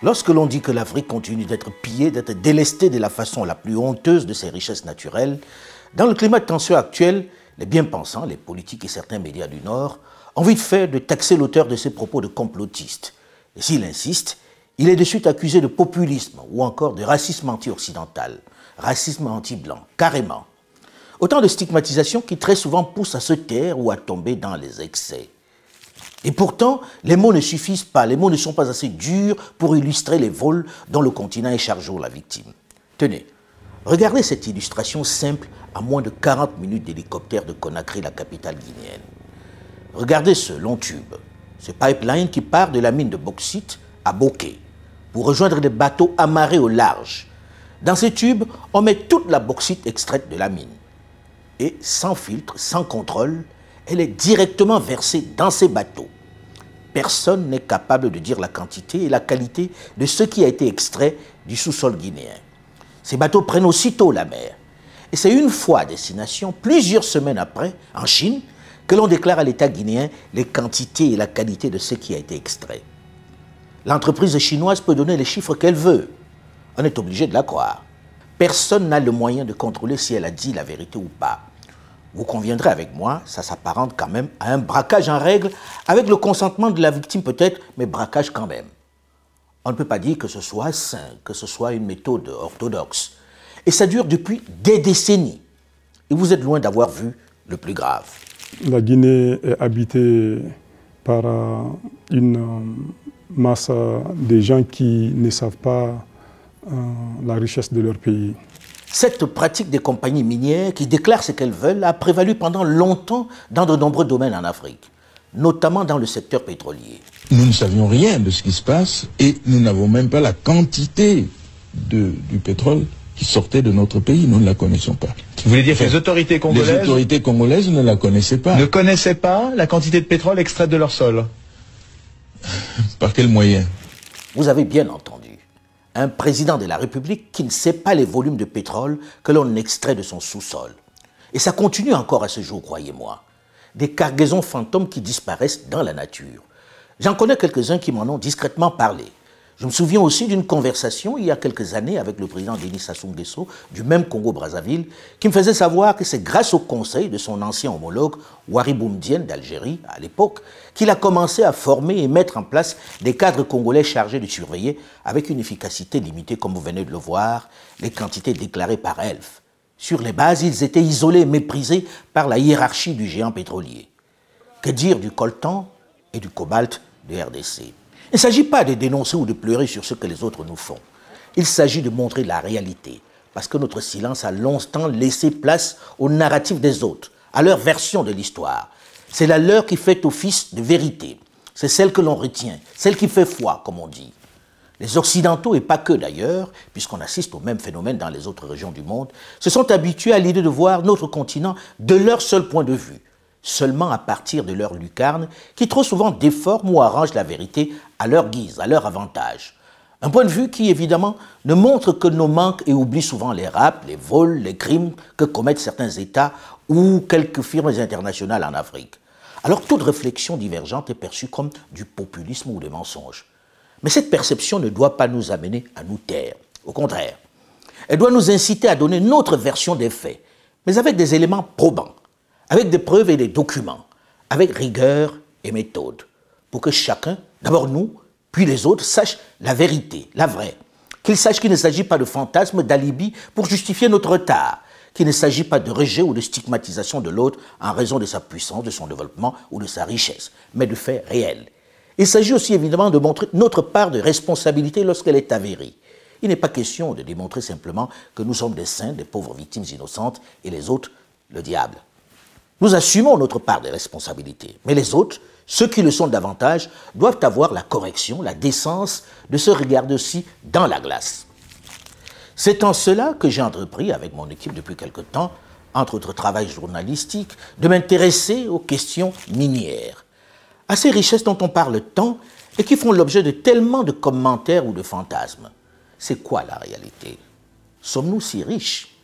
Lorsque l'on dit que l'Afrique continue d'être pillée, d'être délestée de la façon la plus honteuse de ses richesses naturelles, dans le climat de tension actuel, les bien-pensants, les politiques et certains médias du Nord ont vite fait de taxer l'auteur de ces propos de complotiste. Et s'il insiste, il est de suite accusé de populisme ou encore de racisme anti-occidental, racisme anti-blanc, carrément. Autant de stigmatisations qui très souvent poussent à se taire ou à tomber dans les excès. Et pourtant, les mots ne suffisent pas, les mots ne sont pas assez durs pour illustrer les vols dont le continent est chaque jour la victime. Tenez, regardez cette illustration simple à moins de 40 minutes d'hélicoptère de Conakry, la capitale guinéenne. Regardez ce long tube, ce pipeline qui part de la mine de bauxite à Bokeh pour rejoindre des bateaux amarrés au large. Dans ces tubes, on met toute la bauxite extraite de la mine. Et sans filtre, sans contrôle, elle est directement versée dans ces bateaux. Personne n'est capable de dire la quantité et la qualité de ce qui a été extrait du sous-sol guinéen. Ces bateaux prennent aussitôt la mer. Et c'est une fois à destination, plusieurs semaines après, en Chine, que l'on déclare à l'État guinéen les quantités et la qualité de ce qui a été extrait. L'entreprise chinoise peut donner les chiffres qu'elle veut. On est obligé de la croire. Personne n'a le moyen de contrôler si elle a dit la vérité ou pas. Vous conviendrez avec moi, ça s'apparente quand même à un braquage en règle, avec le consentement de la victime peut-être, mais braquage quand même. On ne peut pas dire que ce soit sain, que ce soit une méthode orthodoxe. Et ça dure depuis des décennies. Et vous êtes loin d'avoir vu le plus grave. La Guinée est habitée par une masse de gens qui ne savent pas la richesse de leur pays. Cette pratique des compagnies minières qui déclarent ce qu'elles veulent a prévalu pendant longtemps dans de nombreux domaines en Afrique, notamment dans le secteur pétrolier. Nous ne savions rien de ce qui se passe et nous n'avons même pas la quantité du pétrole qui sortait de notre pays. Nous ne la connaissons pas. Vous voulez dire que les autorités congolaises ne la connaissaient pas. Ne connaissaient pas la quantité de pétrole extraite de leur sol? Par quel moyen? Vous avez bien entendu. Un président de la République qui ne sait pas les volumes de pétrole que l'on extrait de son sous-sol. Et ça continue encore à ce jour, croyez-moi. Des cargaisons fantômes qui disparaissent dans la nature. J'en connais quelques-uns qui m'en ont discrètement parlé. Je me souviens aussi d'une conversation il y a quelques années avec le président Denis Sassou Nguesso du même Congo-Brazzaville qui me faisait savoir que c'est grâce au conseil de son ancien homologue Ouari Boumedienne d'Algérie à l'époque qu'il a commencé à former et mettre en place des cadres congolais chargés de surveiller avec une efficacité limitée comme vous venez de le voir les quantités déclarées par Elf. Sur les bases, ils étaient isolés et méprisés par la hiérarchie du géant pétrolier. Que dire du coltan et du cobalt de RDC? Il ne s'agit pas de dénoncer ou de pleurer sur ce que les autres nous font. Il s'agit de montrer la réalité, parce que notre silence a longtemps laissé place au narratif des autres, à leur version de l'histoire. C'est la leur qui fait office de vérité. C'est celle que l'on retient, celle qui fait foi, comme on dit. Les Occidentaux, et pas que d'ailleurs, puisqu'on assiste au même phénomène dans les autres régions du monde, se sont habitués à l'idée de voir notre continent de leur seul point de vue, seulement à partir de leur lucarne, qui trop souvent déforme ou arrange la vérité à leur guise, à leur avantage. Un point de vue qui, évidemment, ne montre que nos manques et oublie souvent les rapts, les vols, les crimes que commettent certains États ou quelques firmes internationales en Afrique. Alors toute réflexion divergente est perçue comme du populisme ou des mensonges. Mais cette perception ne doit pas nous amener à nous taire. Au contraire, elle doit nous inciter à donner notre version des faits, mais avec des éléments probants, avec des preuves et des documents, avec rigueur et méthode, pour que chacun, d'abord nous, puis les autres, sachent la vérité, la vraie. Qu'ils sachent qu'il ne s'agit pas de fantasmes, d'alibi pour justifier notre retard, qu'il ne s'agit pas de rejet ou de stigmatisation de l'autre en raison de sa puissance, de son développement ou de sa richesse, mais de faits réels. Il s'agit aussi évidemment de montrer notre part de responsabilité lorsqu'elle est avérée. Il n'est pas question de démontrer simplement que nous sommes des saints, des pauvres victimes innocentes, et les autres, le diable. Nous assumons notre part de responsabilité, mais les autres, ceux qui le sont davantage, doivent avoir la correction, la décence de se regarder aussi dans la glace. C'est en cela que j'ai entrepris, avec mon équipe depuis quelque temps, entre autres travail journalistique, de m'intéresser aux questions minières, à ces richesses dont on parle tant et qui font l'objet de tellement de commentaires ou de fantasmes. C'est quoi la réalité? Sommes-nous si riches?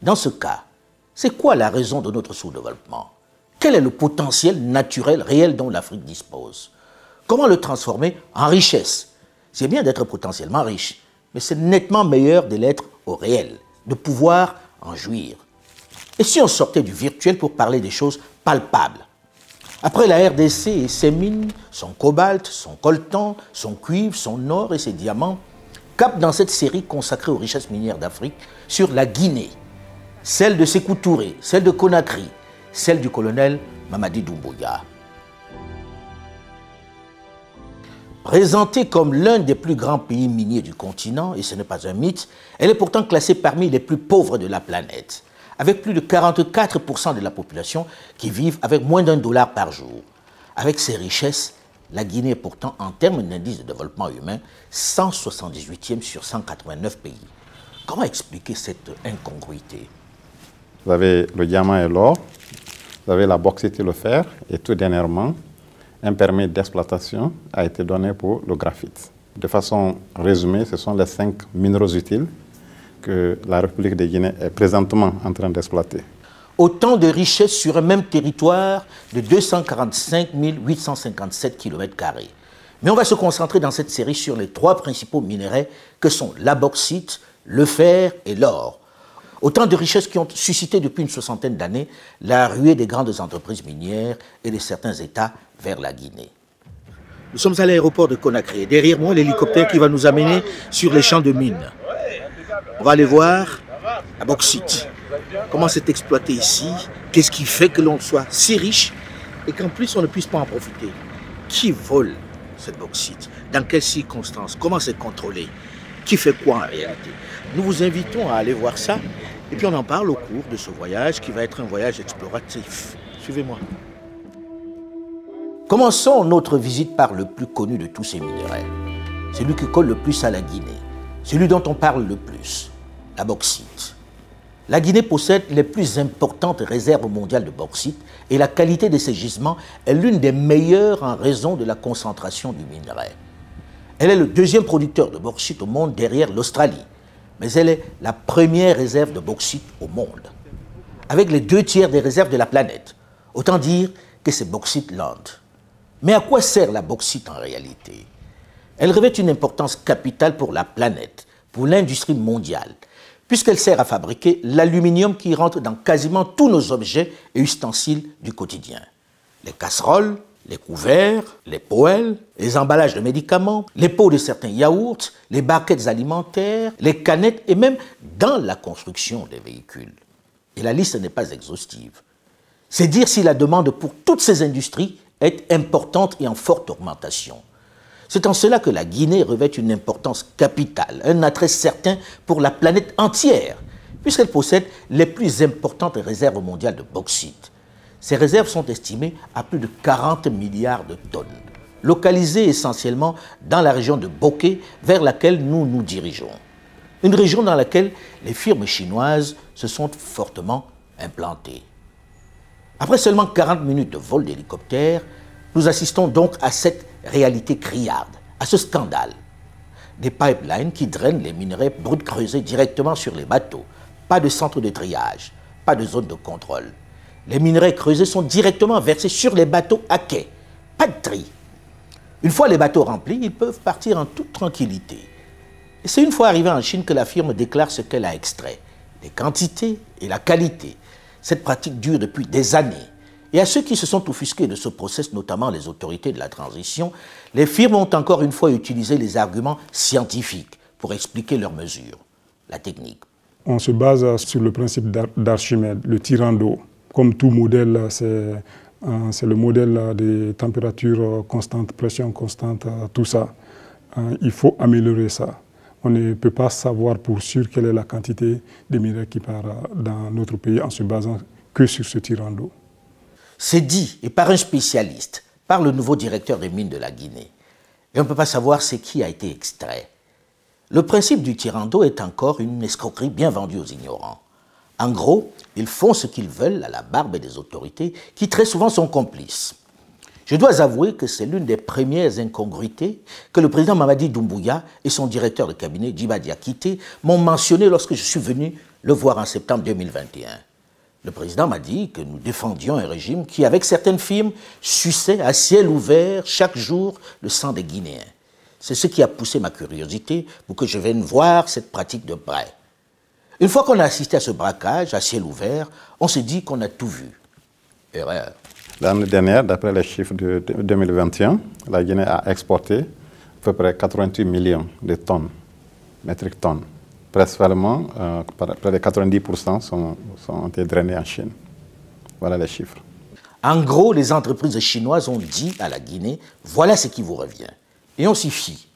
Dans ce cas, c'est quoi la raison de notre sous-développement? Quel est le potentiel naturel réel dont l'Afrique dispose? Comment le transformer en richesse? C'est bien d'être potentiellement riche, mais c'est nettement meilleur de l'être au réel, de pouvoir en jouir. Et si on sortait du virtuel pour parler des choses palpables? Après la RDC et ses mines, son cobalt, son coltan, son cuivre, son or et ses diamants, cap dans cette série consacrée aux richesses minières d'Afrique sur la Guinée, celle de Sékou Touré, celle de Conakry, celle du colonel Mamadi Doumbouya. Présentée comme l'un des plus grands pays miniers du continent, et ce n'est pas un mythe, elle est pourtant classée parmi les plus pauvres de la planète, avec plus de 44% de la population qui vivent avec moins d'$1 par jour. Avec ses richesses, la Guinée est pourtant, en termes d'indice de développement humain, 178e sur 189 pays. Comment expliquer cette incongruité? Vous avez le diamant et l'or, vous avez la bauxite et le fer, et tout dernièrement, un permis d'exploitation a été donné pour le graphite. De façon résumée, ce sont les 5 minéraux utiles que la République de Guinée est présentement en train d'exploiter. Autant de richesses sur un même territoire de 245 857 km². Mais on va se concentrer dans cette série sur les 3 principaux minerais que sont la bauxite, le fer et l'or. Autant de richesses qui ont suscité depuis une 60aine d'années la ruée des grandes entreprises minières et de certains États vers la Guinée. Nous sommes à l'aéroport de Conakry. Derrière moi, l'hélicoptère qui va nous amener sur les champs de mines. On va aller voir la bauxite. Comment c'est exploité ici? Qu'est-ce qui fait que l'on soit si riche et qu'en plus on ne puisse pas en profiter? Qui vole cette bauxite? Dans quelles circonstances? Comment c'est contrôlé? Qui fait quoi en réalité? Nous vous invitons à aller voir ça et puis on en parle au cours de ce voyage qui va être un voyage exploratif. Suivez-moi. Commençons notre visite par le plus connu de tous ces minerais. Celui qui colle le plus à la Guinée, celui dont on parle le plus, la bauxite. La Guinée possède les plus importantes réserves mondiales de bauxite et la qualité de ses gisements est l'une des meilleures en raison de la concentration du minerai. Elle est le 2e producteur de bauxite au monde derrière l'Australie, mais elle est la première réserve de bauxite au monde, avec les 2/3 des réserves de la planète. Autant dire que c'est Bauxite Land. Mais à quoi sert la bauxite en réalité? Elle revêt une importance capitale pour la planète, pour l'industrie mondiale, puisqu'elle sert à fabriquer l'aluminium qui rentre dans quasiment tous nos objets et ustensiles du quotidien. Les casseroles, les couverts, les poêles, les emballages de médicaments, les pots de certains yaourts, les barquettes alimentaires, les canettes et même dans la construction des véhicules. Et la liste n'est pas exhaustive. C'est dire si la demande pour toutes ces industries est importante et en forte augmentation. C'est en cela que la Guinée revêt une importance capitale, un attrait certain pour la planète entière, puisqu'elle possède les plus importantes réserves mondiales de bauxite. Ces réserves sont estimées à plus de 40 milliards de tonnes, localisées essentiellement dans la région de Bokeh, vers laquelle nous nous dirigeons. Une région dans laquelle les firmes chinoises se sont fortement implantées. Après seulement 40 minutes de vol d'hélicoptère, nous assistons donc à cette réalité criarde, à ce scandale. Des pipelines qui drainent les minerais bruts creusés directement sur les bateaux. Pas de centre de triage, pas de zone de contrôle. Les minerais creusés sont directement versés sur les bateaux à quai. Pas de tri. Une fois les bateaux remplis, ils peuvent partir en toute tranquillité. Et c'est une fois arrivé en Chine que la firme déclare ce qu'elle a extrait, les quantités et la qualité. Cette pratique dure depuis des années. Et à ceux qui se sont offusqués de ce process, notamment les autorités de la transition, les firmes ont encore une fois utilisé les arguments scientifiques pour expliquer leurs mesures, la technique. On se base sur le principe d'Archimède, le tirant d'eau. Comme tout modèle, c'est le modèle des températures constantes, pression constante, tout ça. Il faut améliorer ça. On ne peut pas savoir pour sûr quelle est la quantité de minerais qui part dans notre pays en se basant que sur ce tirant d'eau. C'est dit, et par un spécialiste, par le nouveau directeur des mines de la Guinée. Et on ne peut pas savoir ce qui a été extrait. Le principe du tirant d'eau est encore une escroquerie bien vendue aux ignorants. En gros, ils font ce qu'ils veulent à la barbe des autorités qui très souvent sont complices. Je dois avouer que c'est l'une des premières incongruités que le président Mamadi Doumbouya et son directeur de cabinet, Djiba Diakité, m'ont mentionné lorsque je suis venu le voir en septembre 2021. Le président m'a dit que nous défendions un régime qui, avec certaines firmes, suçait à ciel ouvert chaque jour le sang des Guinéens. C'est ce qui a poussé ma curiosité pour que je vienne voir cette pratique de près. Une fois qu'on a assisté à ce braquage à ciel ouvert, on s'est dit qu'on a tout vu. Erreur. L'année dernière, d'après les chiffres de 2021, la Guinée a exporté à peu près 88 millions de tonnes, métriques tonnes. Principalement, près de 90% sont été drainés en Chine. Voilà les chiffres. En gros, les entreprises chinoises ont dit à la Guinée, voilà ce qui vous revient. Et on s'y fie.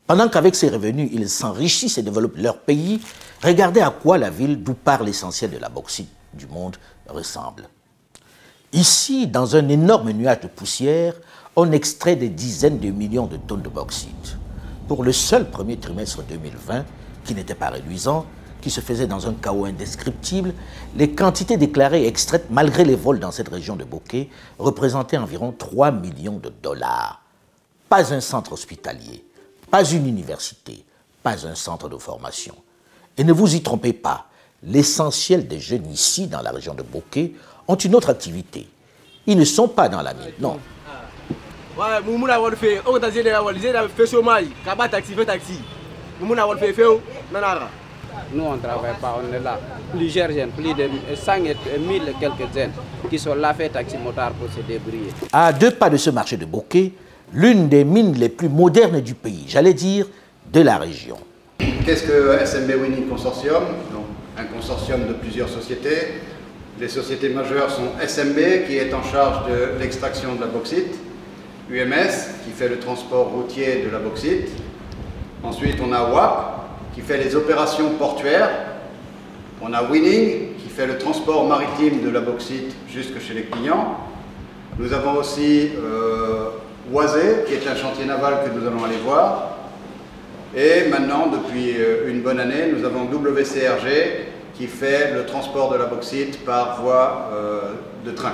Pendant qu'avec ces revenus, ils s'enrichissent et développent leur pays, regardez à quoi la ville d'où part l'essentiel de la bauxite du monde ressemble. Ici, dans un énorme nuage de poussière, on extrait des dizaines de millions de tonnes de bauxite. Pour le seul premier trimestre 2020, qui n'était pas réduisant, qui se faisait dans un chaos indescriptible, les quantités déclarées et extraites malgré les vols dans cette région de Bokeh représentaient environ 3 millions de dollars. Pas un centre hospitalier, pas une université, pas un centre de formation. Et ne vous y trompez pas, l'essentiel des jeunes ici, dans la région de Bokeh, ont une autre activité. Ils ne sont pas dans la mine, non. Nous, on ne travaille pas, on est là. Plusieurs jeunes, plus de 100 000 et quelques jeunes qui sont là, fait taxi motard pour se débrouiller. À 2 pas de ce marché de Bokeh, l'une des mines les plus modernes du pays, j'allais dire de la région. Qu'est-ce que SMB Winning Consortium? Donc, un consortium de plusieurs sociétés. Les sociétés majeures sont SMB, qui est en charge de l'extraction de la bauxite, UMS, qui fait le transport routier de la bauxite. Ensuite, on a WAP, qui fait les opérations portuaires. On a Winning, qui fait le transport maritime de la bauxite jusque chez les clients. Nous avons aussi Oisé, qui est un chantier naval que nous allons aller voir. Et maintenant, depuis une bonne année, nous avons WCRG, qui fait le transport de la bauxite par voie de train.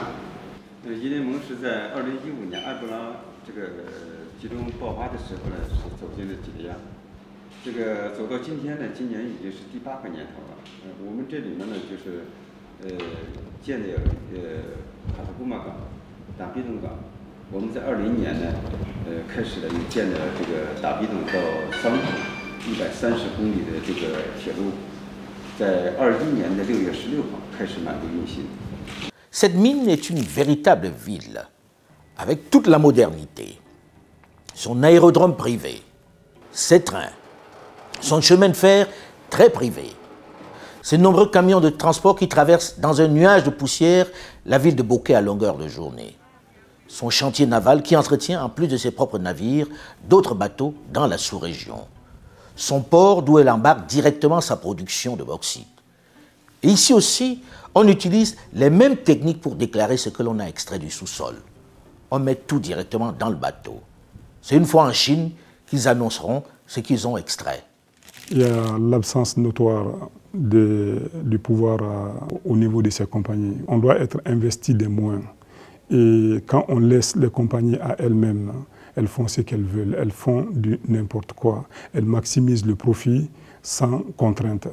Cette mine est une véritable ville, avec toute la modernité. Son aérodrome privé, ses trains, son chemin de fer très privé, ses nombreux camions de transport qui traversent dans un nuage de poussière la ville de Bokeh à longueur de journée. Son chantier naval qui entretient, en plus de ses propres navires, d'autres bateaux dans la sous-région. Son port d'où elle embarque directement sa production de bauxite. Et ici aussi, on utilise les mêmes techniques pour déclarer ce que l'on a extrait du sous-sol. On met tout directement dans le bateau. C'est une fois en Chine qu'ils annonceront ce qu'ils ont extrait. Il y a l'absence notoire du pouvoir au niveau de ces compagnies. On doit être investi des moyens. Et quand on laisse les compagnies à elles-mêmes, elles font ce qu'elles veulent, elles font du n'importe quoi. Elles maximisent le profit sans contrainte.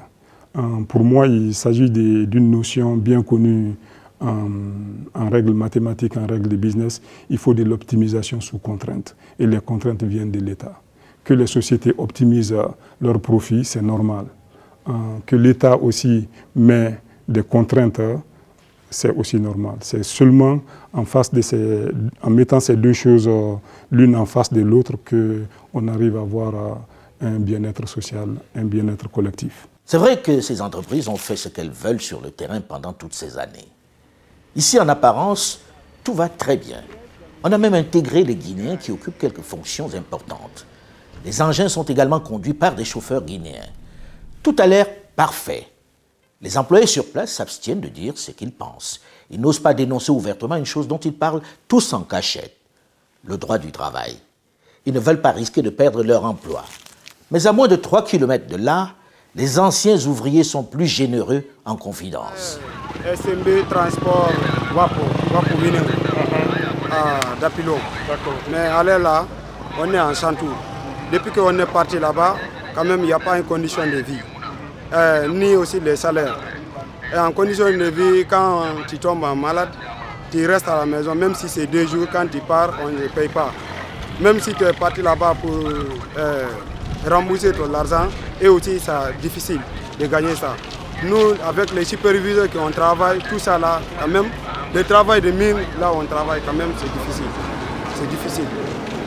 Pour moi, il s'agit d'une notion bien connue en règle mathématique, en règle de business. Il faut de l'optimisation sous contrainte. Et les contraintes viennent de l'État. Que les sociétés optimisent leurs profits, c'est normal. Que l'État aussi met des contraintes, c'est aussi normal. C'est seulement en mettant ces deux choses l'une en face de l'autre qu'on arrive à avoir un bien-être social, un bien-être collectif. C'est vrai que ces entreprises ont fait ce qu'elles veulent sur le terrain pendant toutes ces années. Ici, en apparence, tout va très bien. On a même intégré les Guinéens qui occupent quelques fonctions importantes. Les engins sont également conduits par des chauffeurs guinéens. Tout a l'air parfait. Les employés sur place s'abstiennent de dire ce qu'ils pensent. Ils n'osent pas dénoncer ouvertement une chose dont ils parlent tous en cachette, le droit du travail. Ils ne veulent pas risquer de perdre leur emploi. Mais à moins de 3 km de là, les anciens ouvriers sont plus généreux en confidence. SMB Transport Wapo Winning d'Apilo. Mais allez là, on est en chantour. Depuis qu'on est parti là-bas, quand même, il n'y a pas une condition de vie, ni aussi les salaires. Et en condition de vie, quand tu tombes malade, tu restes à la maison, même si c'est 2 jours, quand tu pars, on ne paye pas. même si tu es parti là-bas pour rembourser ton argent, et aussi c'est difficile de gagner ça. Nous, avec les superviseurs qui on travaille, tout ça là, quand même, le travail de mine, là où on travaille, quand même, c'est difficile. C'est difficile.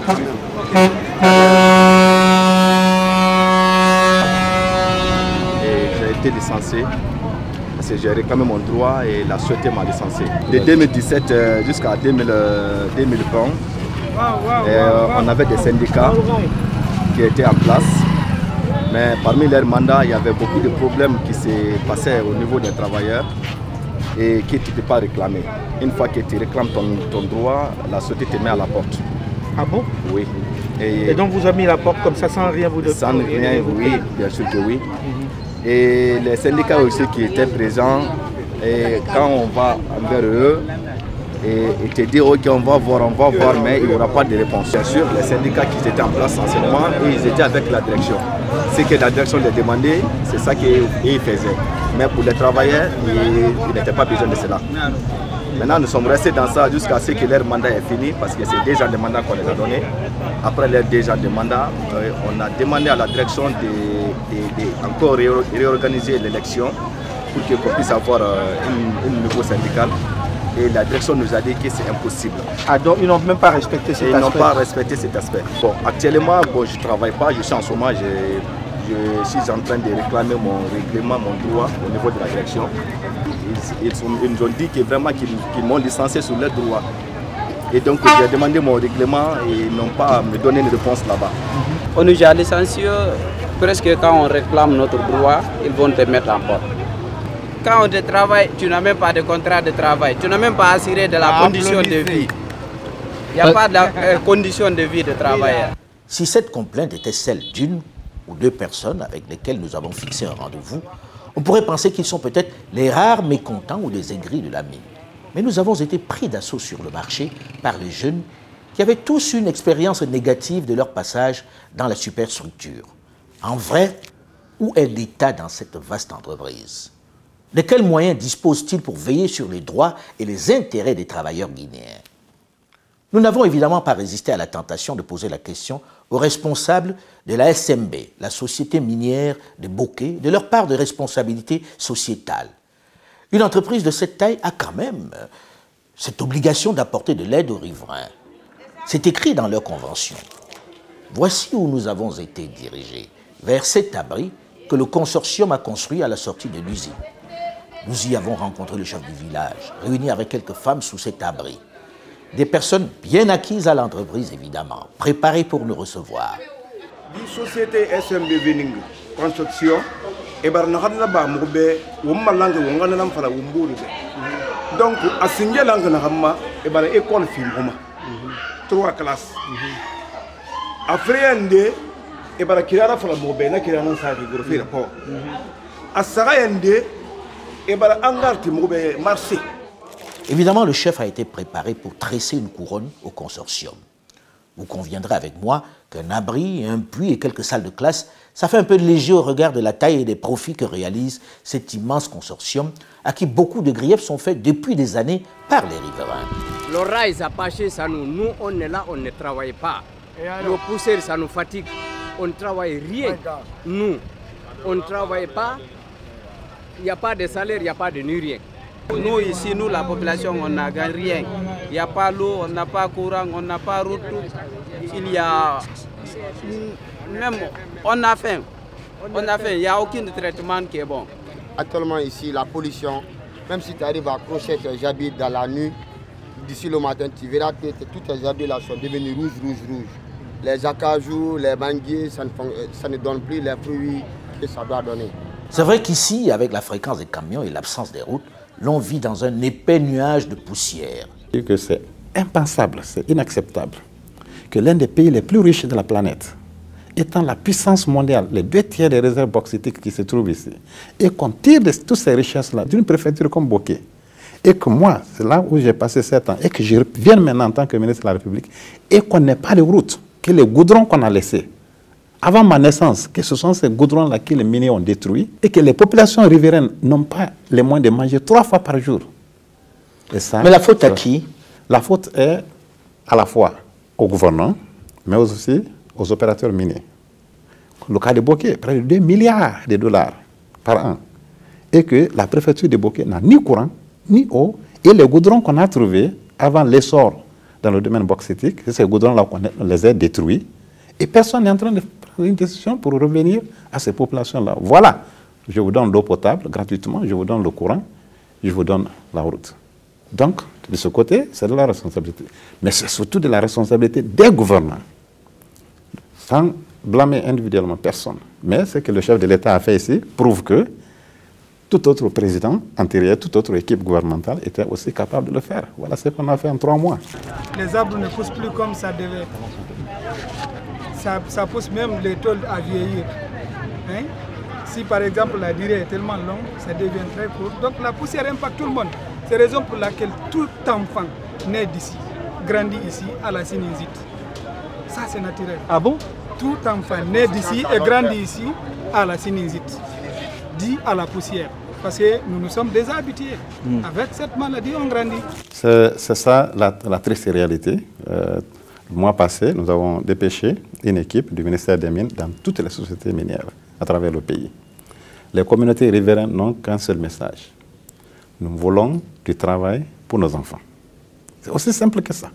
Quand même. J'ai été licencié. J'ai réclamé mon droit et la société m'a licencié. De 2017 jusqu'à 2020, on avait des syndicats qui étaient en place. Mais parmi leurs mandats, il y avait beaucoup de problèmes qui se passaient au niveau des travailleurs et que tu ne peux pas réclamer. Une fois que tu réclames ton droit, la société te met à la porte. Ah bon? Oui. Et donc vous avez mis la porte comme ça sans rien vous demander? Sans rien, oui, bien sûr que oui. Et les syndicats aussi qui étaient présents, et quand on va envers eux, et te dire ok on va voir, mais il n'y aura pas de réponse. Bien sûr, les syndicats qui étaient en place anciennement, ils étaient avec la direction. Ce que la direction les demandait, c'est ça qu'ils faisaient. Mais pour les travailleurs, ils n'étaient pas besoin de cela. Maintenant, nous sommes restés dans ça jusqu'à ce que leur mandat est fini, parce que c'est déjà des mandats qu'on les a donnés. Après les déjà des mandats, on a demandé à la direction de encore réorganiser l'élection pour qu'on puisse avoir un nouveau syndical. Et la direction nous a dit que c'est impossible. Ah donc ils n'ont même pas respecté cet aspect? Ils n'ont pas respecté cet aspect. Bon, actuellement, je ne travaille pas, je suis en chômage. Je suis en train de réclamer mon règlement, mon droit au niveau de la direction. Ils nous ont dit que vraiment qu'ils m'ont licencié sur leurs droits. Et donc j'ai demandé mon règlement et ils n'ont pas me donné une réponse là-bas. On nous a licencié, presque quand on réclame notre droit, ils vont te mettre en porte. Quand on te travaille, tu n'as même pas de contrat de travail, tu n'as même pas assuré de la condition de vie. Il n'y a pas de condition de vie de travailleur. Si cette complainte était celle d'une ou deux personnes avec lesquelles nous avons fixé un rendez-vous, on pourrait penser qu'ils sont peut-être les rares mécontents ou les aigris de la mine. Mais nous avons été pris d'assaut sur le marché par les jeunes qui avaient tous une expérience négative de leur passage dans la superstructure. En vrai, où est l'État dans cette vaste entreprise? De quels moyens dispose-t-il pour veiller sur les droits et les intérêts des travailleurs guinéens? Nous n'avons évidemment pas résisté à la tentation de poser la question aux responsables de la SMB, la société minière de Boké, de leur part de responsabilité sociétale. Une entreprise de cette taille a quand même cette obligation d'apporter de l'aide aux riverains. C'est écrit dans leur convention. Voici où nous avons été dirigés, vers cet abri que le consortium a construit à la sortie de l'usine. Nous y avons rencontré le chef du village, réuni avec quelques femmes sous cet abri. Des personnes bien acquises à l'entreprise, évidemment, préparées pour nous recevoir. La société SMB Vening Construction, donc, à signer l'école film, 3 classes. Après, évidemment, le chef a été préparé pour tresser une couronne au consortium. Vous conviendrez avec moi qu'un abri, un puits et quelques salles de classe, ça fait un peu léger au regard de la taille et des profits que réalise cet immense consortium à qui beaucoup de griefs sont faits depuis des années par les riverains. Le rail, ça passe, ça nous on est là, on ne travaille pas. Le poussière, ça nous fatigue. On ne travaille rien. Nous, on ne travaille pas. Il n'y a pas de salaire, il n'y a pas de ni rien. Nous ici, nous la population, on n'a rien. Il n'y a pas l'eau, on n'a pas courant, on n'a pas route. Il y a même, on a faim. Il n'y a aucun traitement qui est bon. Actuellement ici, la pollution, même si tu arrives à accrocher tes habits dans la nuit, d'ici le matin, tu verras que tous tes habits là sont devenus rouges. Les acajou, les manguiers, ça ne donne plus les fruits que ça doit donner. C'est vrai qu'ici, avec la fréquence des camions et l'absence des routes, l'on vit dans un épais nuage de poussière. C'est impensable, c'est inacceptable que l'un des pays les plus riches de la planète, étant la puissance mondiale, les 2/3 des réserves bauxitiques qui se trouvent ici, et qu'on tire de toutes ces richesses-là d'une préfecture comme Boké, et que moi, c'est là où j'ai passé 7 ans, et que je viens maintenant en tant que ministre de la République, et qu'on n'ait pas de route, que les goudrons qu'on a laissés, avant ma naissance, que ce sont ces goudrons-là que les miniers ont détruits et que les populations riveraines n'ont pas les moyens de manger 3 fois par jour. Et ça, mais la faute à qui? La faute est à la fois au gouvernement, mais aussi aux opérateurs miniers. Le cas de Boké, près de 2 milliards de dollars par an. Et que la préfecture de Boké n'a ni courant, ni eau. Et les goudrons qu'on a trouvés avant l'essor dans le domaine bauxitique, ces goudrons-là, on les a détruits. Et personne n'est en train de prendre une décision pour revenir à ces populations-là. Voilà, je vous donne l'eau potable gratuitement, je vous donne le courant, je vous donne la route. Donc, de ce côté, c'est de la responsabilité. Mais c'est surtout de la responsabilité des gouvernants. Sans blâmer individuellement personne. Mais ce que le chef de l'État a fait ici prouve que tout autre président antérieur, toute autre équipe gouvernementale était aussi capable de le faire. Voilà ce qu'on a fait en 3 mois. Les arbres ne poussent plus comme ça devait. Ça pousse même les tôles à vieillir. Hein? Si par exemple la durée est tellement longue, ça devient très court. Donc la poussière impacte tout le monde. C'est la raison pour laquelle tout enfant né d'ici, grandit ici, à la sinusite. Ça c'est naturel. Ah bon? Tout enfant né d'ici et grandit ici à la sinusite, dit à la poussière. Parce que nous nous sommes déjà habitués. Avec cette maladie, on grandit. C'est ça la triste réalité. Le mois passé, nous avons dépêché une équipe du ministère des Mines dans toutes les sociétés minières à travers le pays. Les communautés riveraines n'ont qu'un seul message. Nous voulons du travail pour nos enfants. C'est aussi simple que ça.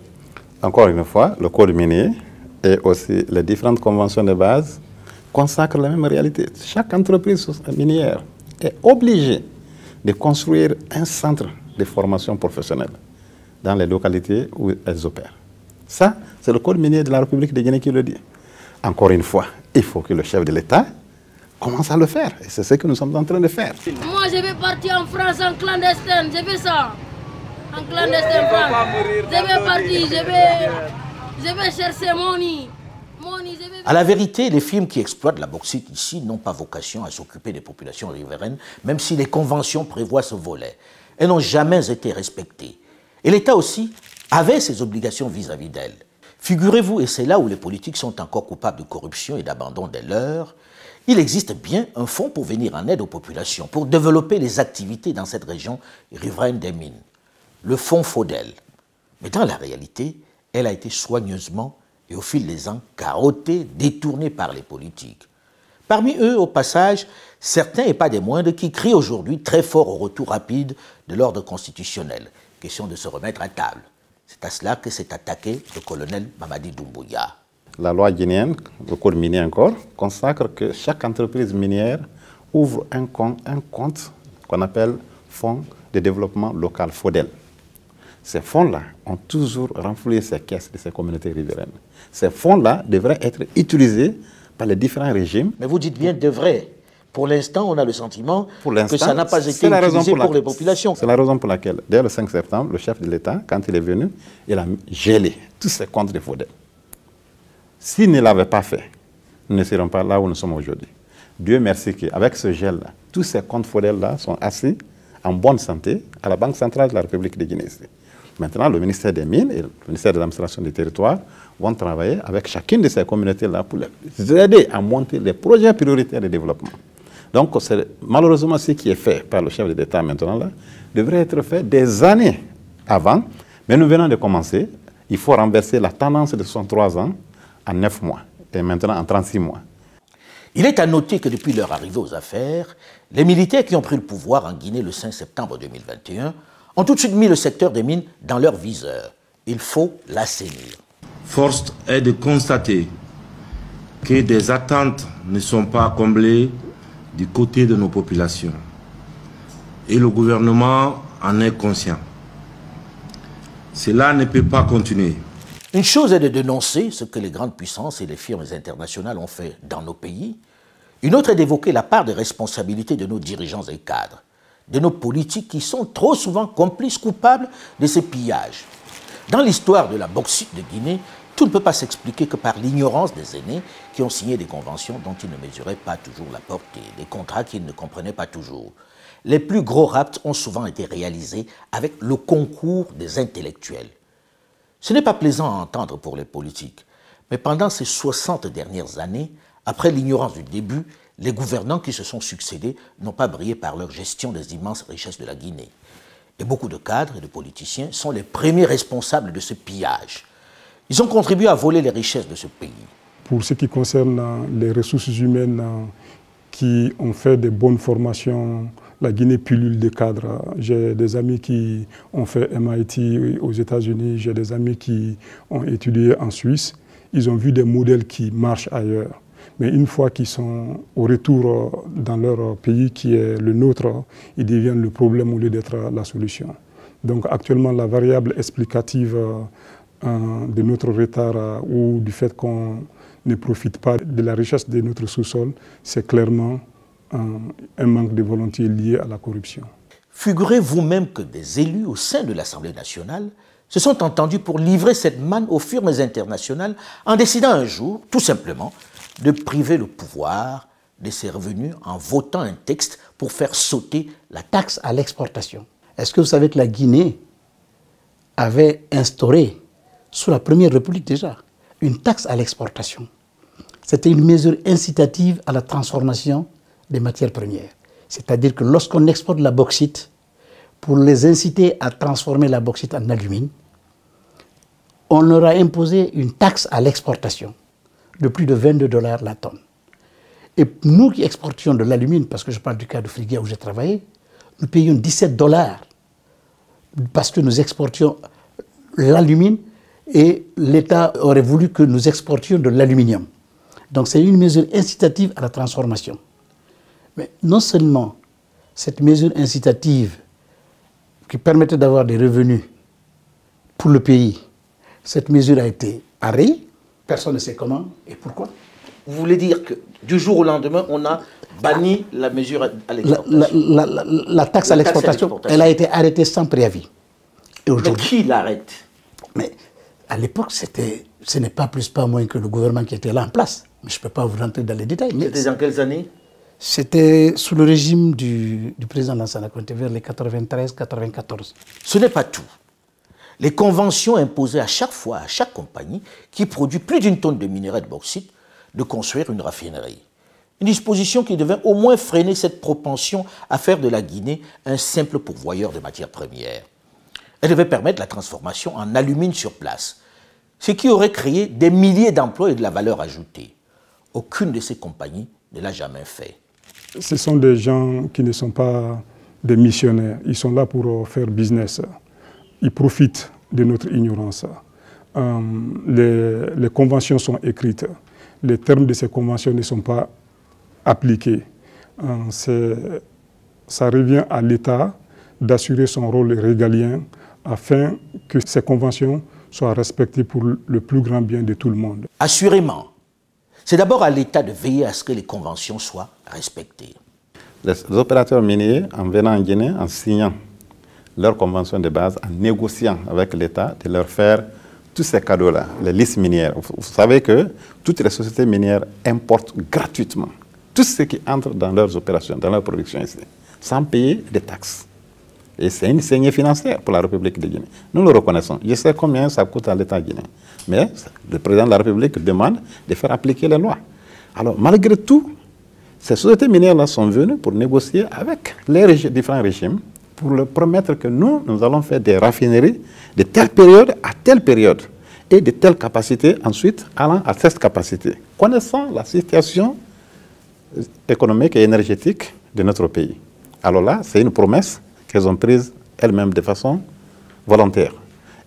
Encore une fois, le code minier et aussi les différentes conventions de base consacrent la même réalité. Chaque entreprise minière est obligée de construire un centre de formation professionnelle dans les localités où elles opèrent. Ça, c'est le code minier de la République de Guinée qui le dit. Encore une fois, il faut que le chef de l'État commence à le faire. Et c'est ce que nous sommes en train de faire. Moi, je vais partir en France en clandestin. Je vais ça. En clandestin, France. Je vais partir, je vais chercher mon nid. À la vérité, les firmes qui exploitent la bauxite ici n'ont pas vocation à s'occuper des populations riveraines, même si les conventions prévoient ce volet. Elles n'ont jamais été respectées. Et l'État aussi avait ses obligations vis-à-vis d'elles. Figurez-vous, et c'est là où les politiques sont encore coupables de corruption et d'abandon des leurs, il existe bien un fonds pour venir en aide aux populations, pour développer les activités dans cette région riveraine des mines. Le fonds FODEL. Mais dans la réalité, elle a été soigneusement et au fil des ans, carottés, détournés par les politiques. Parmi eux, au passage, certains, et pas des moindres, qui crient aujourd'hui très fort au retour rapide de l'ordre constitutionnel. Question de se remettre à table. C'est à cela que s'est attaqué le colonel Mamadi Doumbouya. La loi guinéenne, le code minier encore, consacre que chaque entreprise minière ouvre un compte qu'on appelle Fonds de développement local, FODEL. Ces fonds-là ont toujours renfloué ces caisses de ces communautés riveraines. Ces fonds-là devraient être utilisés par les différents régimes. Mais vous dites bien devraient. Pour l'instant, on a le sentiment que ça n'a pas été utilisé pour les populations. C'est la raison pour laquelle, dès le 5 septembre, le chef de l'État, quand il est venu, il a gelé tous ces comptes de FODEL. S'il ne l'avait pas fait, nous ne serions pas là où nous sommes aujourd'hui. Dieu merci qu'avec ce gel-là, tous ces comptes FODEL-là sont assis en bonne santé à la Banque centrale de la République de Guinée. Maintenant, le ministère des Mines et le ministère de l'administration des territoires vont travailler avec chacune de ces communautés-là pour les aider à monter les projets prioritaires de développement. Donc, malheureusement, ce qui est fait par le chef de l'État maintenant, là, devrait être fait des années avant. Mais nous venons de commencer. Il faut renverser la tendance de 63 ans en 9 mois et maintenant en 36 mois. Il est à noter que depuis leur arrivée aux affaires, les militaires qui ont pris le pouvoir en Guinée le 5 septembre 2021 ont tout de suite mis le secteur des mines dans leur viseur. Il faut l'assainir. Force est de constater que des attentes ne sont pas comblées du côté de nos populations. Et le gouvernement en est conscient. Cela ne peut pas continuer. Une chose est de dénoncer ce que les grandes puissances et les firmes internationales ont fait dans nos pays. Une autre est d'évoquer la part de responsabilité de nos dirigeants et cadres, de nos politiques qui sont trop souvent complices coupables de ces pillages. Dans l'histoire de la bauxite de Guinée, tout ne peut pas s'expliquer que par l'ignorance des aînés qui ont signé des conventions dont ils ne mesuraient pas toujours la portée, des contrats qu'ils ne comprenaient pas toujours. Les plus gros rapts ont souvent été réalisés avec le concours des intellectuels. Ce n'est pas plaisant à entendre pour les politiques, mais pendant ces 60 dernières années, après l'ignorance du début, les gouvernants qui se sont succédés n'ont pas brillé par leur gestion des immenses richesses de la Guinée. Et beaucoup de cadres et de politiciens sont les premiers responsables de ce pillage. Ils ont contribué à voler les richesses de ce pays. Pour ce qui concerne les ressources humaines qui ont fait de bonnes formations, la Guinée pullule de cadres. J'ai des amis qui ont fait MIT aux États-Unis, j'ai des amis qui ont étudié en Suisse. Ils ont vu des modèles qui marchent ailleurs. Mais une fois qu'ils sont au retour dans leur pays, qui est le nôtre, ils deviennent le problème au lieu d'être la solution. Donc actuellement, la variable explicative de notre retard ou du fait qu'on ne profite pas de la richesse de notre sous-sol, c'est clairement un manque de volonté lié à la corruption. Figurez vous-même que des élus au sein de l'Assemblée nationale se sont entendus pour livrer cette manne aux firmes internationales en décidant un jour, tout simplement, de priver le pouvoir de ses revenus en votant un texte pour faire sauter la taxe à l'exportation. Est-ce que vous savez que la Guinée avait instauré, sous la Première République déjà, une taxe à l'exportation? C'était une mesure incitative à la transformation des matières premières. C'est-à-dire que lorsqu'on exporte la bauxite, pour les inciter à transformer la bauxite en alumine, on leur a imposé une taxe à l'exportation de plus de 22 $ la tonne. Et nous qui exportions de l'alumine, parce que je parle du cas de Frigia où j'ai travaillé, nous payions 17 $ parce que nous exportions l'alumine et l'État aurait voulu que nous exportions de l'aluminium. Donc c'est une mesure incitative à la transformation. Mais non seulement cette mesure incitative qui permettait d'avoir des revenus pour le pays, cette mesure a été arrêtée, personne ne sait comment et pourquoi. Vous voulez dire que du jour au lendemain, on a banni la mesure à l'exportation? La taxe à l'exportation, elle a été arrêtée sans préavis. Et mais qui l'arrête? Mais à l'époque, ce n'est pas plus pas moins que le gouvernement qui était là en place. Mais je ne peux pas vous rentrer dans les détails. C'était dans quelles années? C'était sous le régime du président Lansana Conté, vers les 93-94. Ce n'est pas tout. Les conventions imposaient à chaque fois, à chaque compagnie qui produit plus d'une tonne de minerai de bauxite, de construire une raffinerie. Une disposition qui devait au moins freiner cette propension à faire de la Guinée un simple pourvoyeur de matières premières. Elle devait permettre la transformation en alumine sur place, ce qui aurait créé des milliers d'emplois et de la valeur ajoutée. Aucune de ces compagnies ne l'a jamais fait. Ce sont des gens qui ne sont pas des missionnaires. Ils sont là pour faire business. Ils profitent de notre ignorance. Les conventions sont écrites. Les termes de ces conventions ne sont pas appliqués. Ça revient à l'État d'assurer son rôle régalien afin que ces conventions soient respectées pour le plus grand bien de tout le monde. Assurément. C'est d'abord à l'État de veiller à ce que les conventions soient respectées. Les opérateurs miniers, en venant en Guinée, en signant leur convention de base, en négociant avec l'État de leur faire tous ces cadeaux-là, les listes minières. Vous savez que toutes les sociétés minières importent gratuitement tout ce qui entre dans leurs opérations, dans leur production ici, sans payer de taxes. Et c'est une saignée financière pour la République de Guinée. Nous le reconnaissons. Je sais combien ça coûte à l'État guinéen. Mais le président de la République demande de faire appliquer les lois. Alors, malgré tout, ces sociétés minières-là sont venues pour négocier avec les différents régimes pour leur promettre que nous allons faire des raffineries de telle période à telle période et de telle capacité ensuite allant à cette capacité, connaissant la situation économique et énergétique de notre pays. Alors là, c'est une promesse qu'elles ont prise elles-mêmes de façon volontaire.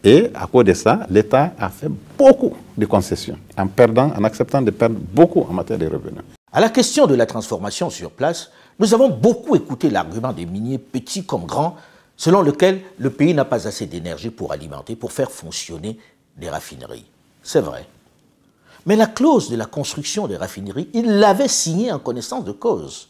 Et à cause de ça, l'État a fait beaucoup de concessions en acceptant de perdre beaucoup en matière de revenus. À la question de la transformation sur place, nous avons beaucoup écouté l'argument des miniers, petits comme grands, selon lequel le pays n'a pas assez d'énergie pour alimenter, pour faire fonctionner des raffineries. C'est vrai. Mais la clause de la construction des raffineries, il l'avait signée en connaissance de cause.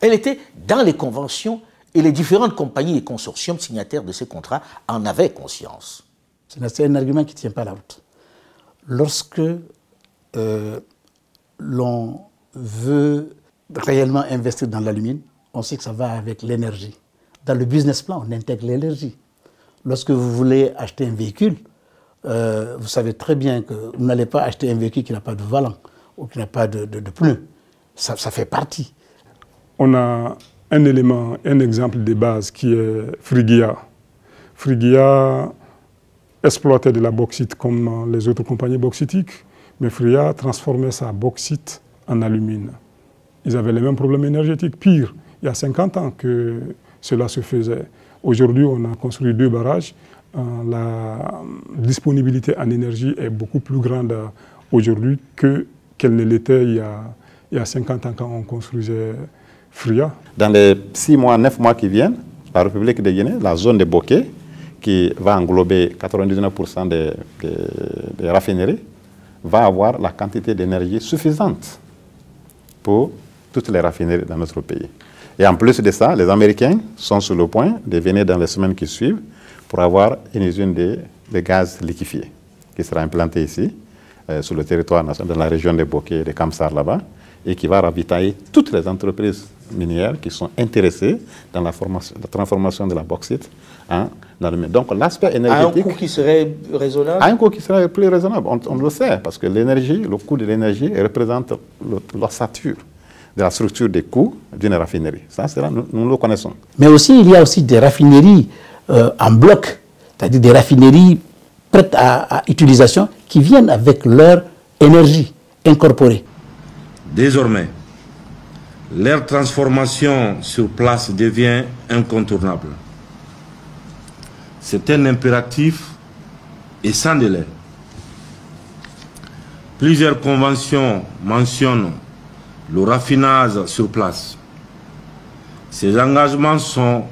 Elle était dans les conventions et les différentes compagnies et consortiums signataires de ces contrats en avaient conscience. C'est un argument qui ne tient pas la route. Lorsque l'on veut réellement investir dans l'alumine, on sait que ça va avec l'énergie. Dans le business plan, on intègre l'énergie. Lorsque vous voulez acheter un véhicule, vous savez très bien que vous n'allez pas acheter un véhicule qui n'a pas de volant ou qui n'a pas de pneus. Ça fait partie. On a un élément, un exemple de base qui est Frigia. Frigia exploitait de la bauxite comme les autres compagnies bauxitiques, mais Fria transformait sa bauxite en alumine. Ils avaient les mêmes problèmes énergétiques. Pire, il y a 50 ans que cela se faisait. Aujourd'hui, on a construit 2 barrages. La disponibilité en énergie est beaucoup plus grande aujourd'hui qu'elle ne l'était il y a 50 ans quand on construisait Fria. Dans les 6 mois, 9 mois qui viennent, la République de Guinée, la zone de Bokeh, qui va englober 99% des raffineries, va avoir la quantité d'énergie suffisante pour toutes les raffineries dans notre pays. Et en plus de ça, les Américains sont sur le point de venir dans les semaines qui suivent pour avoir une usine de gaz liquéfié qui sera implantée ici, sur le territoire national, dans la région de Bokeh et de Kamsar là-bas, et qui va ravitailler toutes les entreprises minières qui sont intéressées dans la transformation de la bauxite en alumine. Donc l'aspect énergétique... À un coût qui serait raisonnable? À un coût qui serait plus raisonnable, on le sait, parce que l'énergie, le coût de l'énergie représente l'ossature de la structure des coûts d'une raffinerie. Ça, nous le connaissons. Mais aussi, il y a aussi des raffineries en bloc, c'est-à-dire des raffineries prêtes à utilisation qui viennent avec leur énergie incorporée. Désormais, leur transformation sur place devient incontournable. C'est un impératif et sans délai. Plusieurs conventions mentionnent le raffinage sur place. Ces engagements sont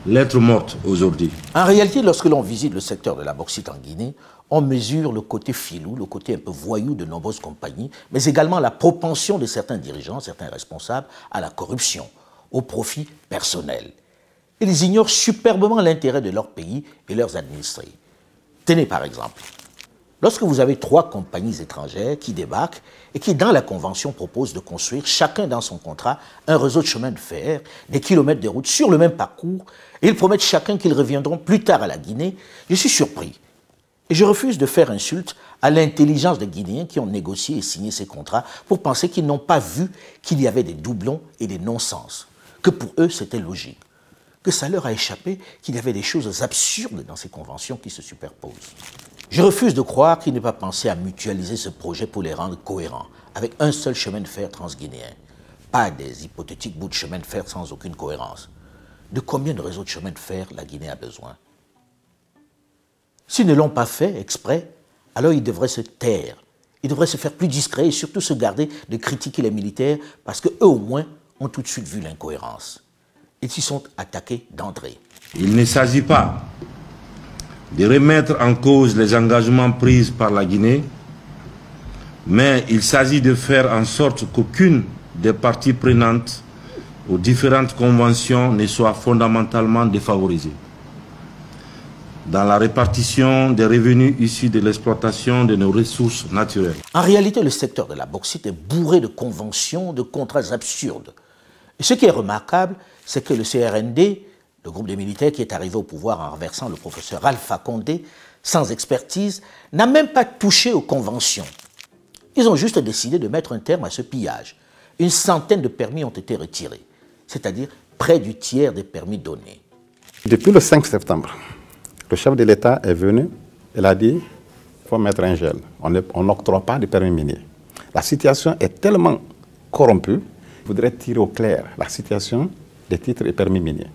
lettres mortes aujourd'hui. En réalité, lorsque l'on visite le secteur de la bauxite en Guinée, on mesure le côté filou, le côté un peu voyou de nombreuses compagnies, mais également la propension de certains dirigeants, certains responsables à la corruption, au profit personnel. Ils ignorent superbement l'intérêt de leur pays et leurs administrés. Tenez par exemple, lorsque vous avez 3 compagnies étrangères qui débarquent et qui, dans la convention, proposent de construire, chacun dans son contrat, un réseau de chemin de fer, des kilomètres de route sur le même parcours, et ils promettent chacun qu'ils reviendront plus tard à la Guinée, je suis surpris. Et je refuse de faire insulte à l'intelligence des Guinéens qui ont négocié et signé ces contrats pour penser qu'ils n'ont pas vu qu'il y avait des doublons et des non-sens, que pour eux c'était logique, que ça leur a échappé qu'il y avait des choses absurdes dans ces conventions qui se superposent. Je refuse de croire qu'il n'est pas pensé à mutualiser ce projet pour les rendre cohérents, avec un seul chemin de fer transguinéen, pas des hypothétiques bouts de chemin de fer sans aucune cohérence. De combien de réseaux de chemin de fer la Guinée a besoin? S'ils ne l'ont pas fait exprès, alors ils devraient se taire. Ils devraient se faire plus discrets et surtout se garder de critiquer les militaires parce qu'eux au moins ont tout de suite vu l'incohérence. Ils s'y sont attaqués d'entrée. Il ne s'agit pas de remettre en cause les engagements pris par la Guinée, mais il s'agit de faire en sorte qu'aucune des parties prenantes aux différentes conventions ne soit fondamentalement défavorisée dans la répartition des revenus issus de l'exploitation de nos ressources naturelles. En réalité, le secteur de la bauxite est bourré de conventions, de contrats absurdes. Et ce qui est remarquable, c'est que le CRND, le groupe des militaires qui est arrivé au pouvoir en renversant le professeur Alpha Condé, sans expertise, n'a même pas touché aux conventions. Ils ont juste décidé de mettre un terme à ce pillage. Une centaine de permis ont été retirés, c'est-à-dire près du tiers des permis donnés. Depuis le 5 septembre, le chef de l'État est venu, il a dit il faut mettre un gel, on n'octroie pas de permis minier. La situation est tellement corrompue, il faudrait tirer au clair la situation des titres et permis miniers.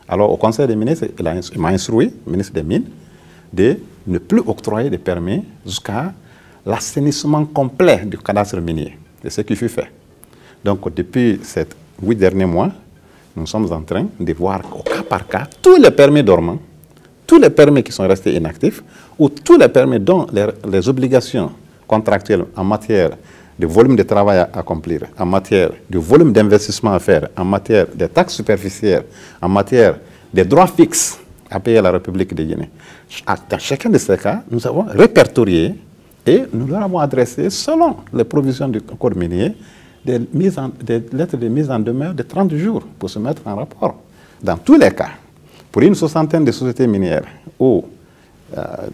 Alors au Conseil des ministres, il m'a instruit, le ministre des Mines, de ne plus octroyer de permis jusqu'à l'assainissement complet du cadastre minier. C'est ce qui fut fait. Donc depuis ces 8 derniers mois, nous sommes en train de voir au cas par cas tous les permis dormants, tous les permis qui sont restés inactifs, ou tous les permis dont les obligations contractuelles en matière de volume de travail à accomplir, en matière de volume d'investissement à faire, en matière des taxes superficielles, en matière des droits fixes à payer à la République de Guinée. Dans chacun de ces cas, nous avons répertorié et nous leur avons adressé, selon les provisions du code minier, des lettres de mise en demeure de 30 jours pour se mettre en rapport. Dans tous les cas, pour une soixantaine de sociétés minières où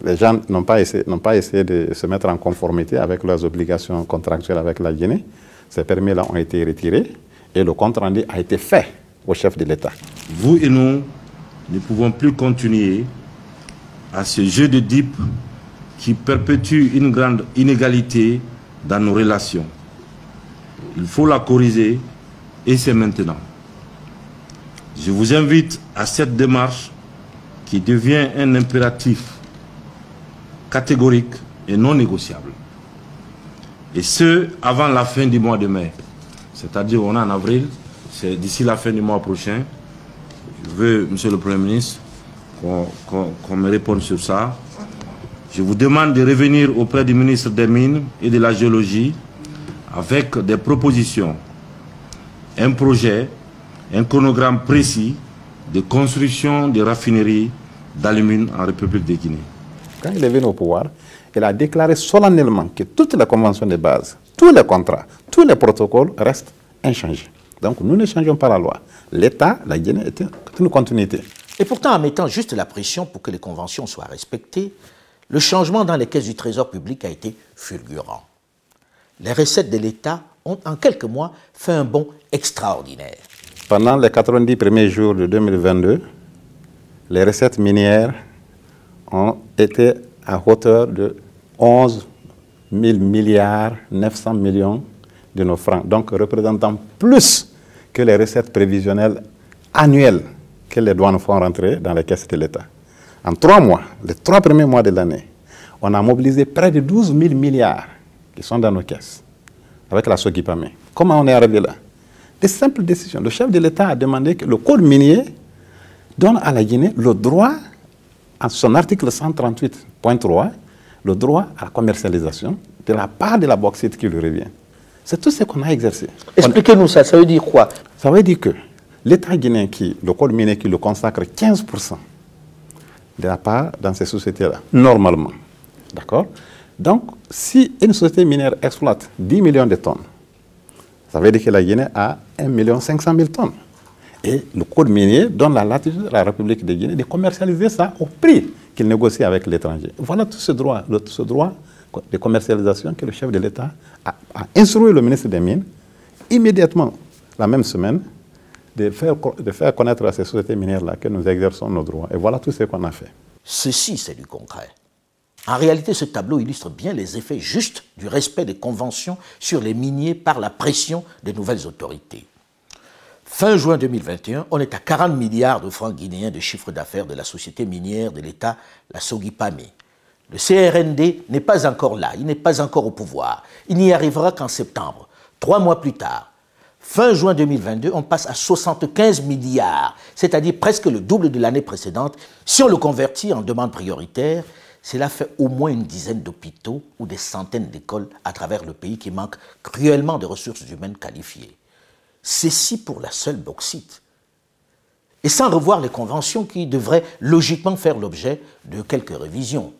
les gens n'ont pas essayé de se mettre en conformité avec leurs obligations contractuelles avec la Guinée, ces permis-là ont été retirés et le compte-rendu a été fait au chef de l'État. Vous et nous ne pouvons plus continuer à ce jeu de dupes qui perpétue une grande inégalité dans nos relations. Il faut la corriger et c'est maintenant. Je vous invite à cette démarche qui devient un impératif catégorique et non négociable. Et ce, avant la fin du mois de mai. C'est-à-dire, on est en avril, c'est d'ici la fin du mois prochain. Je veux, Monsieur le Premier ministre, qu'on me réponde sur ça. Je vous demande de revenir auprès du ministre des Mines et de la Géologie avec des propositions, un projet, un chronogramme précis de construction de raffineries d'alumine en République de Guinée. Quand il est venu au pouvoir, il a déclaré solennellement que toutes les conventions de base, tous les contrats, tous les protocoles restent inchangés. Donc nous ne changeons pas la loi. L'État, la Guinée, est une continuité. Et pourtant, en mettant juste la pression pour que les conventions soient respectées, le changement dans les caisses du Trésor public a été fulgurant. Les recettes de l'État ont, en quelques mois, fait un bond extraordinaire. Pendant les 90 premiers jours de 2022, les recettes minières ont été à hauteur de 11 000 milliards 900 millions de nos francs, donc représentant plus que les recettes prévisionnelles annuelles que les douanes font rentrer dans les caisses de l'État. En 3 mois, les 3 premiers mois de l'année, on a mobilisé près de 12 000 milliards qui sont dans nos caisses, avec la Sogipame. Comment on est arrivé là? Des simples décisions. Le chef de l'État a demandé que le code minier donne à la Guinée le droit, en son article 138.3, le droit à la commercialisation de la part de la bauxite qui lui revient. C'est tout ce qu'on a exercé. Expliquez-nous ça, ça veut dire quoi? Ça veut dire que l'État guinéen, le code minier qui le consacre 15% de la part dans ces sociétés-là, normalement. D'accord? Donc, si une société minière exploite 10 millions de tonnes, ça veut dire que la Guinée a 1 500 000 tonnes. Et le code minier donne la latitude à la République de Guinée de commercialiser ça au prix qu'il négocie avec l'étranger. Voilà tout ce droit de commercialisation que le chef de l'État a instruit le ministre des Mines, immédiatement, la même semaine, de faire connaître à ces sociétés minières-là que nous exerçons nos droits. Et voilà tout ce qu'on a fait. Ceci, c'est du concret. En réalité, ce tableau illustre bien les effets justes du respect des conventions sur les miniers par la pression des nouvelles autorités. Fin juin 2021, on est à 40 milliards de francs guinéens de chiffre d'affaires de la société minière de l'État, la Sogipame. Le CRND n'est pas encore là, il n'est pas encore au pouvoir. Il n'y arrivera qu'en septembre, 3 mois plus tard. Fin juin 2022, on passe à 75 milliards, c'est-à-dire presque le double de l'année précédente. Si on le convertit en demande prioritaire, cela fait au moins une dizaine d'hôpitaux ou des centaines d'écoles à travers le pays qui manquent cruellement de ressources humaines qualifiées. Ceci pour la seule bauxite. Et sans revoir les conventions qui devraient logiquement faire l'objet de quelques révisions.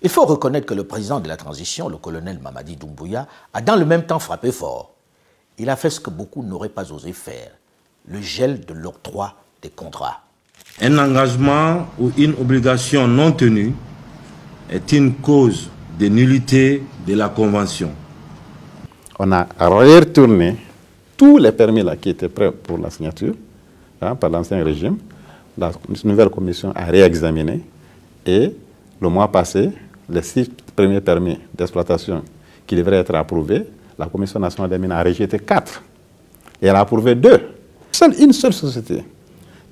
Il faut reconnaître que le président de la transition, le colonel Mamadi Doumbouya, a dans le même temps frappé fort. Il a fait ce que beaucoup n'auraient pas osé faire, le gel de l'octroi des contrats. Un engagement ou une obligation non tenue est une cause de nullité de la Convention. On a retourné tous les permis là, qui étaient prêts pour la signature par l'ancien régime. La nouvelle commission a réexaminé et le mois passé, les 6 premiers permis d'exploitation qui devraient être approuvés, la Commission nationale des mines a rejeté 4 et elle a approuvé 2. Une seule société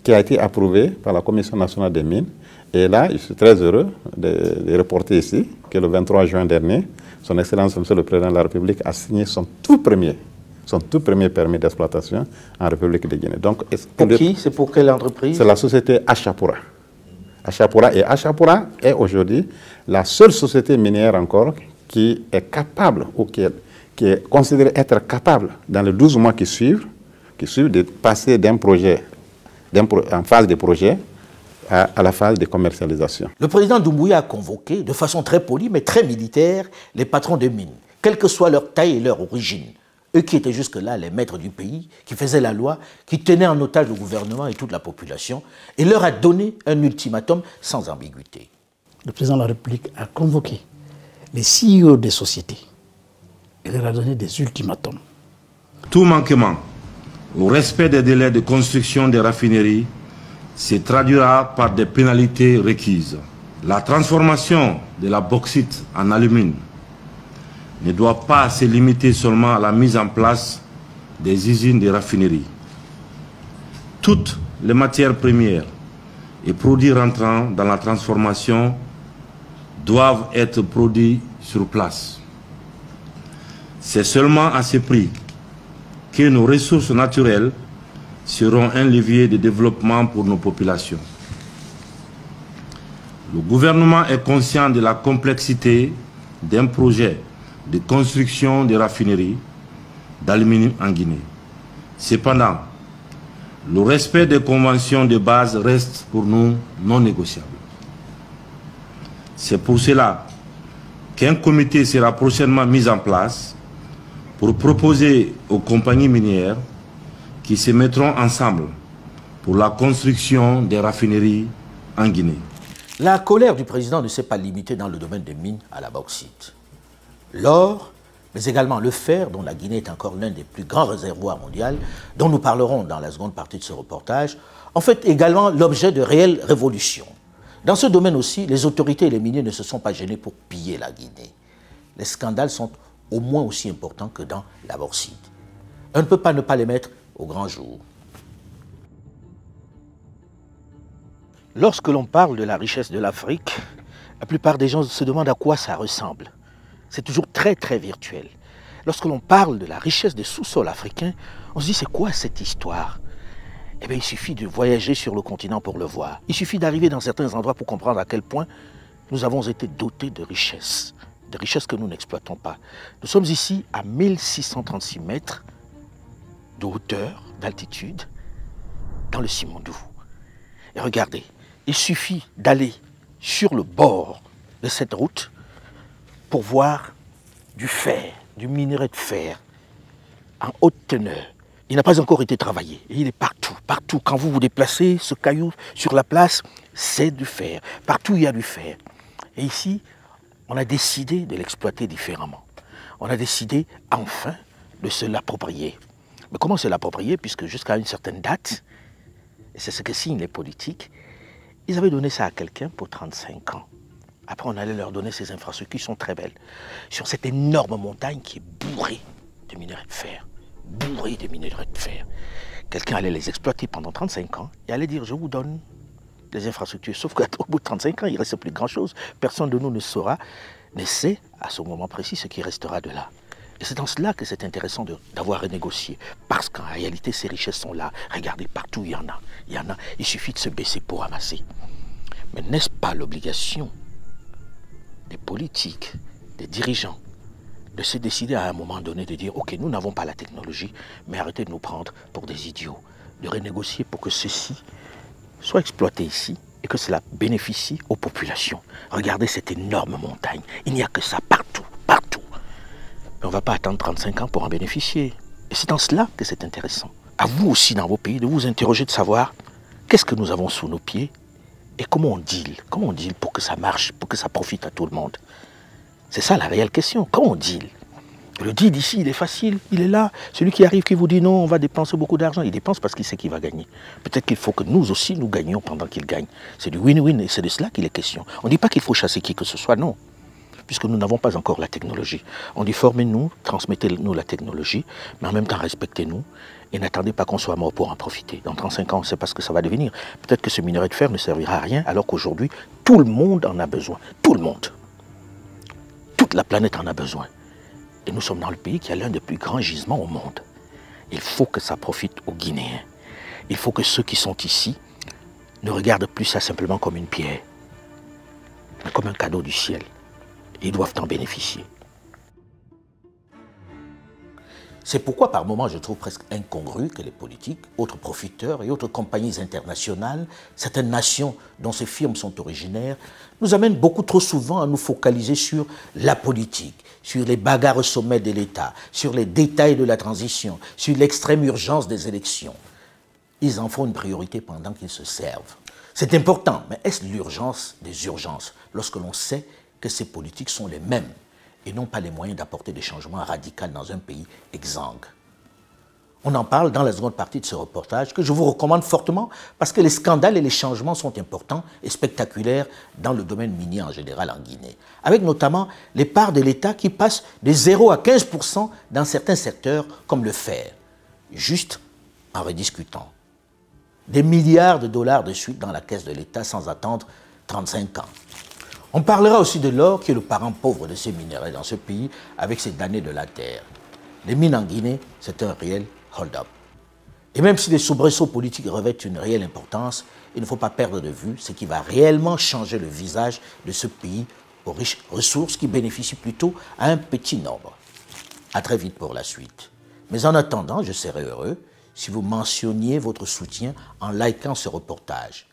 qui a été approuvée par la Commission nationale des mines. Et là, je suis très heureux de reporter ici que le 23 juin dernier, son Excellence, Monsieur le Président de la République, a signé son tout premier permis d'exploitation en République de Guinée. Donc, pour qui? C'est pour quelle entreprise? C'est la société Achapura. Achapura est aujourd'hui la seule société minière encore qui est capable ou qui est considérée être capable dans les 12 mois qui suivent de passer d'un projet, en phase de projet, à la phase de commercialisation. Le président Doumbouya a convoqué, de façon très polie mais très militaire, les patrons de mines, quelle que soit leur taille et leur origine. Eux qui étaient jusque-là les maîtres du pays, qui faisaient la loi, qui tenaient en otage le gouvernement et toute la population, et leur a donné un ultimatum sans ambiguïté. Le président de la République a convoqué les CEO des sociétés et leur a donné des ultimatums. Tout manquement au respect des délais de construction des raffineries se traduira par des pénalités requises. La transformation de la bauxite en alumine ne doit pas se limiter seulement à la mise en place des usines de raffinerie. Toutes les matières premières et produits rentrant dans la transformation doivent être produits sur place. C'est seulement à ce prix que nos ressources naturelles seront un levier de développement pour nos populations. Le gouvernement est conscient de la complexité d'un projet de construction de raffineries d'aluminium en Guinée. Cependant, le respect des conventions de base reste pour nous non négociable. C'est pour cela qu'un comité sera prochainement mis en place pour proposer aux compagnies minières qui se mettront ensemble pour la construction des raffineries en Guinée. La colère du président ne s'est pas limitée dans le domaine des mines à la bauxite. L'or, mais également le fer, dont la Guinée est encore l'un des plus grands réservoirs mondiaux, dont nous parlerons dans la seconde partie de ce reportage, en fait également l'objet de réelles révolutions. Dans ce domaine aussi, les autorités et les miniers ne se sont pas gênés pour piller la Guinée. Les scandales sont au moins aussi importants que dans la bauxite. On ne peut pas ne pas les mettre au grand jour. Lorsque l'on parle de la richesse de l'Afrique, la plupart des gens se demandent à quoi ça ressemble. C'est toujours très très virtuel. Lorsque l'on parle de la richesse des sous-sols africains, on se dit c'est quoi cette histoire? Eh bien il suffit de voyager sur le continent pour le voir. Il suffit d'arriver dans certains endroits pour comprendre à quel point nous avons été dotés de richesses que nous n'exploitons pas. Nous sommes ici à 1636 mètres de hauteur, d'altitude, dans le Simandou. Et regardez, il suffit d'aller sur le bord de cette route pour voir du fer, du minerai de fer en haute teneur. Il n'a pas encore été travaillé. Et il est partout, partout. Quand vous vous déplacez, ce caillou sur la place, c'est du fer. Partout, il y a du fer. Et ici, on a décidé de l'exploiter différemment. On a décidé, enfin, de se l'approprier. Mais comment se l'approprier? Puisque jusqu'à une certaine date, et c'est ce que signent les politiques, ils avaient donné ça à quelqu'un pour 35 ans. Après, on allait leur donner ces infrastructures qui sont très belles. Sur cette énorme montagne qui est bourrée de minerais de fer. Bourrée de minerais de fer. Quelqu'un allait les exploiter pendant 35 ans et allait dire, je vous donne des infrastructures. Sauf qu'au bout de 35 ans, il ne reste plus grand-chose. Personne de nous ne saura, ne sait à ce moment précis ce qui restera de là. Et c'est dans cela que c'est intéressant d'avoir renégocié. Parce qu'en réalité, ces richesses sont là. Regardez, partout, il y en a. Il y en a. Il suffit de se baisser pour ramasser. Mais n'est-ce pas l'obligation des politiques, des dirigeants, de se décider à un moment donné de dire « Ok, nous n'avons pas la technologie, mais arrêtez de nous prendre pour des idiots. » De renégocier pour que ceci soit exploité ici et que cela bénéficie aux populations. Regardez cette énorme montagne. Il n'y a que ça partout, partout. Mais on ne va pas attendre 35 ans pour en bénéficier. Et c'est dans cela que c'est intéressant. À vous aussi, dans vos pays, de vous interroger, de savoir qu'est-ce que nous avons sous nos pieds et comment on deal pour que ça marche, pour que ça profite à tout le monde. C'est ça la réelle question. Comment on deal? Le deal ici, il est facile, il est là. Celui qui arrive, qui vous dit non, on va dépenser beaucoup d'argent, il dépense parce qu'il sait qu'il va gagner. Peut-être qu'il faut que nous aussi, nous gagnions pendant qu'il gagne. C'est du win-win et c'est de cela qu'il est question. On ne dit pas qu'il faut chasser qui que ce soit, non. Puisque nous n'avons pas encore la technologie. On dit formez-nous, transmettez-nous la technologie, mais en même temps respectez-nous et n'attendez pas qu'on soit mort pour en profiter. Dans 35 ans, on ne sait pas ce que ça va devenir. Peut-être que ce minerai de fer ne servira à rien alors qu'aujourd'hui, tout le monde en a besoin. Tout le monde. Toute la planète en a besoin. Et nous sommes dans le pays qui a l'un des plus grands gisements au monde. Il faut que ça profite aux Guinéens. Il faut que ceux qui sont ici ne regardent plus ça simplement comme une pierre, mais comme un cadeau du ciel. Ils doivent en bénéficier. C'est pourquoi par moments je trouve presque incongru que les politiques, autres profiteurs et autres compagnies internationales, certaines nations dont ces firmes sont originaires, nous amènent beaucoup trop souvent à nous focaliser sur la politique, sur les bagarres au sommet de l'État, sur les détails de la transition, sur l'extrême urgence des élections. Ils en font une priorité pendant qu'ils se servent. C'est important, mais est-ce l'urgence des urgences lorsque l'on sait que ces politiques sont les mêmes et n'ont pas les moyens d'apporter des changements radicaux dans un pays exsangue? On en parle dans la seconde partie de ce reportage que je vous recommande fortement parce que les scandales et les changements sont importants et spectaculaires dans le domaine minier en général en Guinée. Avec notamment les parts de l'État qui passent de 0 à 15% dans certains secteurs comme le fer, juste en rediscutant. Des milliards de dollars de suite dans la caisse de l'État sans attendre 35 ans. On parlera aussi de l'or qui est le parent pauvre de ces minerais dans ce pays avec ses damnés de la terre. Les mines en Guinée, c'est un réel hold-up. Et même si les soubresauts politiques revêtent une réelle importance, il ne faut pas perdre de vue ce qui va réellement changer le visage de ce pays aux riches ressources qui bénéficient plutôt à un petit nombre. À très vite pour la suite. Mais en attendant, je serai heureux si vous mentionniez votre soutien en likant ce reportage.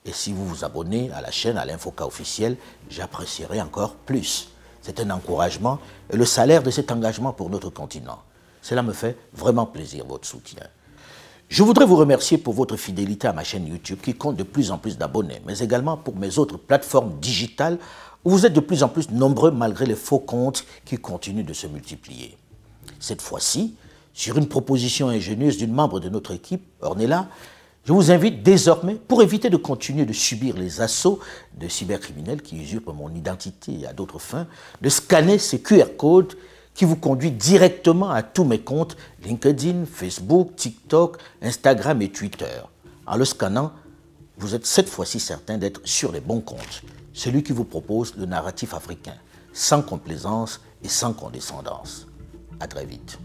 Et si vous vous abonnez à la chaîne, à l'Infoca officielle, j'apprécierai encore plus. C'est un encouragement et le salaire de cet engagement pour notre continent. Cela me fait vraiment plaisir, votre soutien. Je voudrais vous remercier pour votre fidélité à ma chaîne YouTube qui compte de plus en plus d'abonnés, mais également pour mes autres plateformes digitales où vous êtes de plus en plus nombreux malgré les faux comptes qui continuent de se multiplier. Cette fois-ci, sur une proposition ingénieuse d'une membre de notre équipe, Ornella, je vous invite désormais, pour éviter de continuer de subir les assauts de cybercriminels qui usurpent mon identité à d'autres fins, de scanner ce QR code qui vous conduit directement à tous mes comptes LinkedIn, Facebook, TikTok, Instagram et Twitter. En le scannant, vous êtes cette fois-ci certain d'être sur les bons comptes, celui qui vous propose le narratif africain, sans complaisance et sans condescendance. À très vite.